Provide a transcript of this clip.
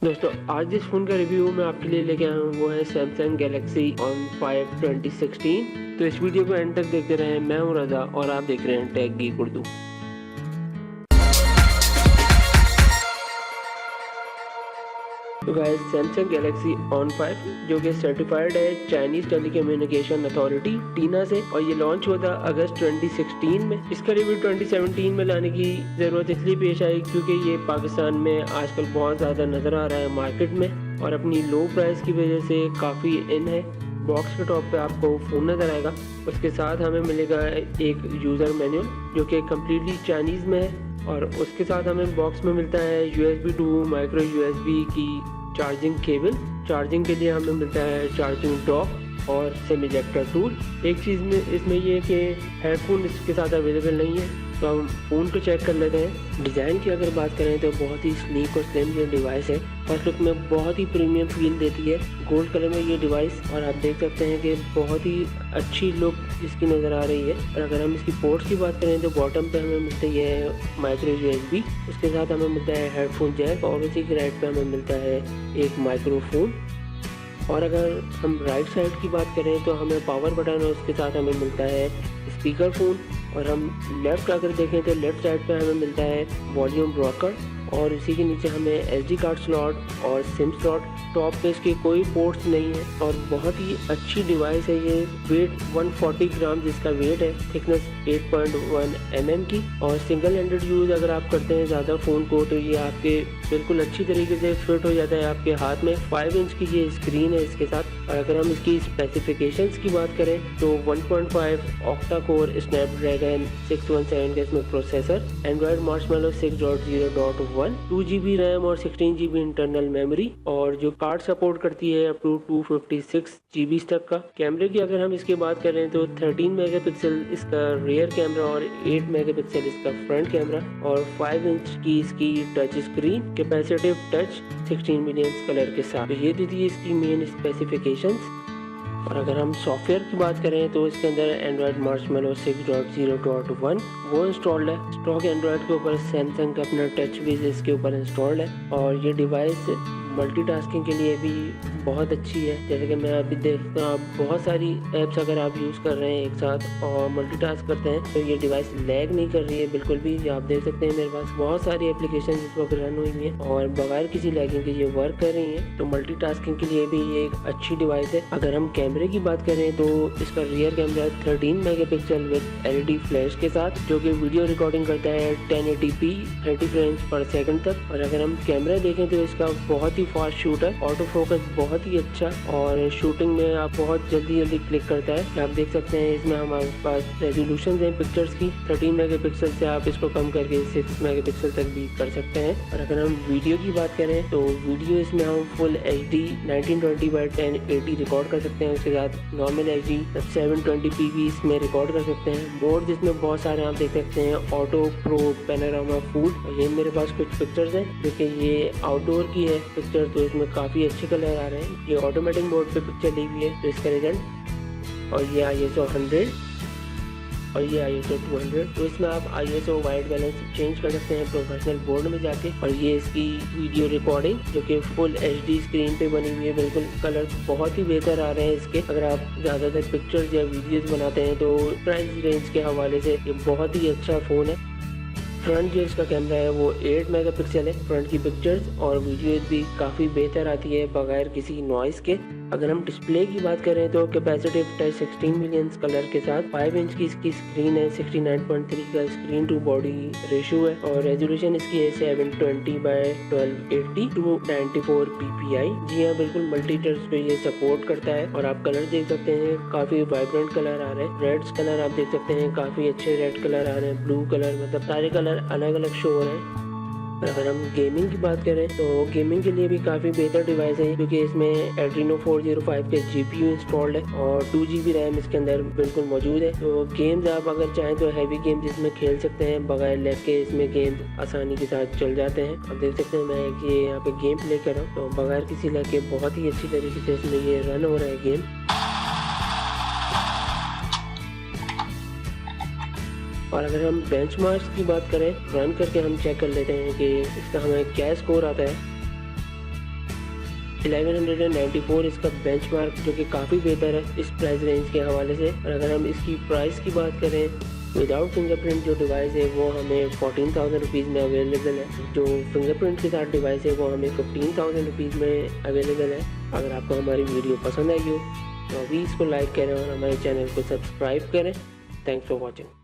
दोस्तों आज जिस फ़ोन का रिव्यू मैं आपके लिए लेके आया हूँ वो है Samsung Galaxy ON5 2016। तो इस वीडियो को एंड तक देखते रहें। मैं हूँ रजा और आप देख रहे हैं टेक गीक उर्दू। तो गाइस Samsung Galaxy ON5 जो कि सर्टिफाइड है चाइनीज टेलीकम्युनिकेशन अथॉरिटी टीना से, और ये लॉन्च हुआ था अगस्त 2016 में। इसका रिव्यू 2017 में लाने की ज़रूरत इसलिए पेश आई क्योंकि ये पाकिस्तान में आजकल बहुत ज़्यादा नज़र आ रहा है मार्केट में, और अपनी लो प्राइस की वजह से काफ़ी इन है। बॉक्स के टॉप पे आपको फ़ोन नज़र आएगा, उसके साथ हमें मिलेगा एक यूज़र मैनुअल जो कि कम्प्लीटली चाइनीज़ में है, और उसके साथ हमें बॉक्स में मिलता है USB 2 माइक्रो USB की चार्जिंग केबल। चार्जिंग के लिए हमें मिलता है चार्जिंग डॉक और सिम इजेक्टर टूल। एक चीज़ में इसमें ये है कि हेडफोन इसके साथ अवेलेबल नहीं है, तो हम फ़ोन को चेक कर लेते हैं। डिज़ाइन की अगर बात करें तो बहुत ही स्लीक और स्लिम ये डिवाइस है, फर्स्ट लुक में बहुत ही प्रीमियम फील देती है गोल्ड कलर में ये डिवाइस, और आप देख सकते हैं कि बहुत ही अच्छी लुक इसकी नज़र आ रही है। और अगर हम इसकी पोर्ट्स की बात करें तो बॉटम पे हमें मिलता है माइक्रो USB, उसके साथ हमें मिलता है हेडफोन जैक, और उसी के राइट पे हमें मिलता है एक माइक्रोफोन। और अगर हम राइट साइड की बात करें तो हमें पावर बटन और उसके साथ हमें मिलता है स्पीकर फ़ोन, और हम लेफ़्ट अगर देखें तो लेफ़्ट साइड पे हमें मिलता है वॉल्यूम रॉकर, और इसी के नीचे हमें SD कार्ड स्लॉट और सिम स्लॉट। टॉप पे इसके कोई पोर्ट्स नहीं है, और बहुत ही अच्छी डिवाइस है ये। वेट 140 ग्राम जिसका वेट है, थिकनेस 8.1 mm की, और सिंगल हैंडेड यूज़ अगर आप करते हैं ज़्यादा फ़ोन को तो ये आपके बिल्कुल अच्छी तरीके से फिट हो जाता है आपके हाथ में। 5 इंच की ये स्क्रीन है इसके साथ। और अगर हम इसकी स्पेसिफिकेशंस की बात करें तो 1.5 ऑक्टा कोर स्नैपड्रैगन 617 का इसमें processor, Android Marshmallow 6.0.1, 2 GB RAM और 16 GB इंटरनल मेमोरी, और जो कार्ड सपोर्ट करती है अप टू 256 GB तक का। कैमरे की अगर हम इसकी बात करें तो 13 मेगापिक्सल इसका रियर कैमरा और 8 मेगापिक्सल इसका फ्रंट कैमरा, और 5 इंच की इसकी touch screen, capacitive touch 16 million colour के साथ। तो ये थी इसकी मेन स्पेसिफिकेशंस। और अगर हम सॉफ्टवेयर की बात करें तो इसके अंदर एंड्रॉयड मार्शमैलो 6.0.1 वो इंस्टॉल्ड है। स्टॉक एंड्रॉयड के ऊपर सैमसंग का अपना टच विज इसके ऊपर इंस्टॉल्ड है, और ये डिवाइस मल्टीटास्किंग के लिए भी बहुत अच्छी है। जैसे कि मैं अभी देखता हूँ, आप बहुत सारी ऐप्स अगर आप यूज़ कर रहे हैं एक साथ और मल्टीटास्क करते हैं तो ये डिवाइस लैग नहीं कर रही है बिल्कुल भी। आप देख सकते हैं मेरे पास बहुत सारी एप्लीकेशन इस वक्त रन हुई हैं और बगैर किसी लैगिंग के ये वर्क कर रही हैं। तो मल्टीटास्किंग के लिए भी ये एक अच्छी डिवाइस है। अगर हम कैमरे की बात करें तो इसका rear camera 13 megapixel with LED flash के साथ, जो कि वीडियो रिकॉर्डिंग करता है 1080p 30 फ्रेम्स पर सेकंड तक। और अगर हम कैमरा देखें तो इसका बहुत ही फास्ट शूटर, ऑटो फोकस बहुत ही अच्छा, और शूटिंग में आप बहुत जल्दी क्लिक करता है। आप देख सकते हैं इसमें हमारे पास रेजोल्यूशन है पिक्चर्स की 13 मेगापिक्सल से आप इसको कम करके 6 मेगापिक्सल तक भी कर सकते हैं। और अगर हम वीडियो की बात करें तो वीडियो इसमें हम फुल HD 1920x1080 रिकॉर्ड कर सकते हैं। उसके साथ नॉर्मल HD 720p भी इसमें रिकॉर्ड कर सकते हैं। मोड जिसमें बहुत सारे आप देख सकते हैं, ऑटो, प्रो, पैनोरामा, फूड। और ये मेरे पास कुछ पिक्चर्स हैं जो कि ये आउटडोर की है पिक्चर, तो इसमें काफ़ी अच्छे कलर आ रहे हैं। ये ऑटोमेटिक मोड पे पिक्चर ली हुई है तो इसका रिजल्ट, और ये ISO 100 और ये ISO 200। तो इसमें आप ISO वाइट बैलेंस चेंज कर सकते हैं प्रोफेशनल मोड में जाके। और ये इसकी वीडियो रिकॉर्डिंग जो कि फुल HD स्क्रीन पे बनी हुई है, बिल्कुल कलर बहुत ही बेहतर आ रहे हैं इसके। अगर आप ज़्यादातर पिक्चर्स या वीडियोस बनाते हैं तो प्राइस रेंज के हवाले से ये बहुत ही अच्छा फ़ोन है। फ्रंट जो इसका कैमरा है वो 8 मेगापिक्सल है। फ्रंट की पिक्चर्स और वीडियोस भी काफ़ी बेहतर आती है बगैर किसी नॉइस के। अगर हम डिस्प्ले की बात करें तो कैपेसिटिव टच 16 मिलियन कलर के साथ 5 इंच की इसकी स्क्रीन है, 69.3 का स्क्रीन टू बॉडी रेशियो है, और रेजोल्यूशन इसकी है 720x1280 294 ppi। जी हाँ, बिल्कुल मल्टी टच पे ये सपोर्ट करता है। और आप कलर देख सकते हैं, काफ़ी वाइब्रेंट कलर आ रहे हैं। रेड्स कलर आप देख सकते हैं, काफ़ी अच्छे रेड कलर आ रहे हैं, ब्लू कलर, मतलब सारे कलर अलग अलग शो हो रहे हैं। अगर हम गेमिंग की बात करें तो गेमिंग के लिए भी काफ़ी बेहतर डिवाइस है, क्योंकि इसमें Adreno 405 के GPU इंस्टॉल्ड है और 2 GB रैम इसके अंदर बिल्कुल मौजूद है। तो गेम्स आप अगर चाहें तो हैवी गेम्स इसमें खेल सकते हैं, बगैर लैग के इसमें गेम्स आसानी के साथ चल जाते हैं। आप देख सकते हैं मैं कि यहाँ पे गेम प्ले कर रहा हूँ, तो बगैर किसी लैग के बहुत ही अच्छी तरीके से इसमें ये रन हो रहा है गेम। और अगर हम बेंचमार्क्स की बात करें, रन करके हम चेक कर लेते हैं कि इसका हमें क्या स्कोर आता है। 1194 इसका बेंचमार्क, जो कि काफ़ी बेहतर है इस प्राइस रेंज के हवाले से। और अगर हम इसकी प्राइस की बात करें, विदाउट फिंगरप्रिंट जो डिवाइस है वो हमें 14,000 रुपीज़ में अवेलेबल है। जो फिंगरप्रिंट के साथ डिवाइस है वो हमें 15,000 रुपीज़ में अवेलेबल है। अगर आपको हमारी वीडियो पसंद आई हो तो अभी इसको लाइक करें और हमारे चैनल को सब्सक्राइब करें। Thanks for watching.